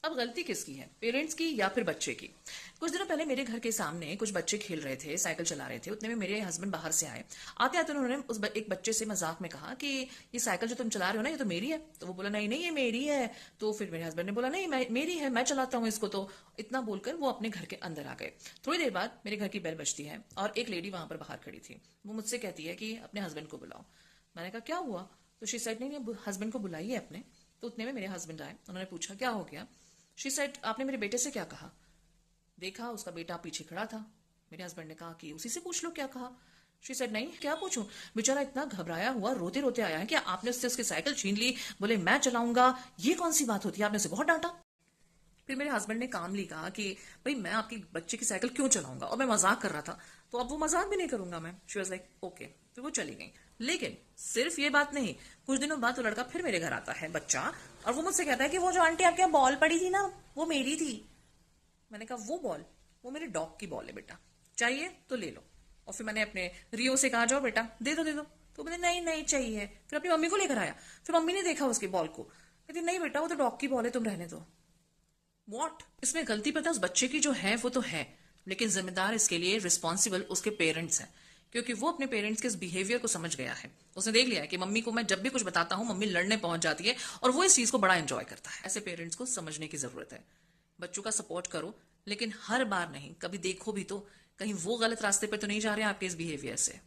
अब गलती किसकी है, पेरेंट्स की या फिर बच्चे की? कुछ दिनों पहले मेरे घर के सामने कुछ बच्चे खेल रहे थे, साइकिल चला रहे थे। उतने में मेरे हस्बैंड बाहर से आए। आते आते उन्होंने एक बच्चे से मजाक में कहा कि ये साइकिल जो तुम चला रहे हो ना, ये तो मेरी है। तो वो बोला नहीं नहीं, ये मेरी है। तो फिर मेरे हस्बैंड ने बोला नहीं, मेरी है, मैं चलाता हूँ इसको। तो इतना बोलकर वो अपने घर के अंदर आ गए। थोड़ी देर बाद मेरे घर की बेल बजती है और एक लेडी वहां पर बाहर खड़ी थी। वो मुझसे कहती है कि अपने हस्बैंड को बुलाओ। मैंने कहा क्या हुआ? तो शी सेड नहीं, हस्बैंड को बुलाइए अपने। तो उतने में मेरे हस्बैंड आए। उन्होंने पूछा क्या हो गया? शी सेड आपने मेरे बेटे से क्या कहा? देखा उसका बेटा पीछे खड़ा था। मेरे हस्बैंड ने कहा कि उसी से पूछ लो क्या कहा। शी सेड नहीं, क्या पूछूं? बेचारा इतना घबराया हुआ रोते रोते आया है कि आपने उससे उसकी साइकिल छीन ली। बोले मैं चलाऊंगा, ये कौन सी बात होती है, आपने उसे बहुत डांटा। फिर मेरे हस्बैंड ने कामली कहा कि भाई मैं आपकी बच्चे की साइकिल क्यों चलाऊंगा, और मैं मजाक कर रहा था। तो अब वो मजाक भी नहीं करूंगा मैं। She was like okay. फिर वो चली गई। लेकिन सिर्फ ये बात नहीं, कुछ दिनों बाद वो लड़का फिर मेरे घर आता है, बच्चा। और वो मुझसे कहता है कि वो जो आंटी आपके यहाँ बॉल पड़ी थी ना, वो मेरी थी। मैंने कहा वो बॉल, वो मेरे डॉग की बॉल है बेटा, चाहिए तो ले लो। और फिर मैंने अपने रियो से कहा जाओ बेटा दे दो दे दो। तो बोले नहीं नहीं चाहिए। फिर अपनी मम्मी को लेकर आया। फिर मम्मी ने देखा उसकी बॉल को, कहती नहीं बेटा वो तो डॉग की बॉल है, तुम रहने दो। वॉट? इसमें गलती पता उस बच्चे की जो है वो तो है, लेकिन जिम्मेदार इसके लिए रिस्पॉन्सिबल उसके पेरेंट्स हैं। क्योंकि वो अपने पेरेंट्स के इस बिहेवियर को समझ गया है। उसने देख लिया है कि मम्मी को मैं जब भी कुछ बताता हूँ मम्मी लड़ने पहुंच जाती है, और वो इस चीज को बड़ा एंजॉय करता है। ऐसे पेरेंट्स को समझने की जरूरत है। बच्चों का सपोर्ट करो, लेकिन हर बार नहीं, कभी देखो भी तो कहीं वो गलत रास्ते पे तो नहीं जा रहे हैं आपके इस बिहेवियर से।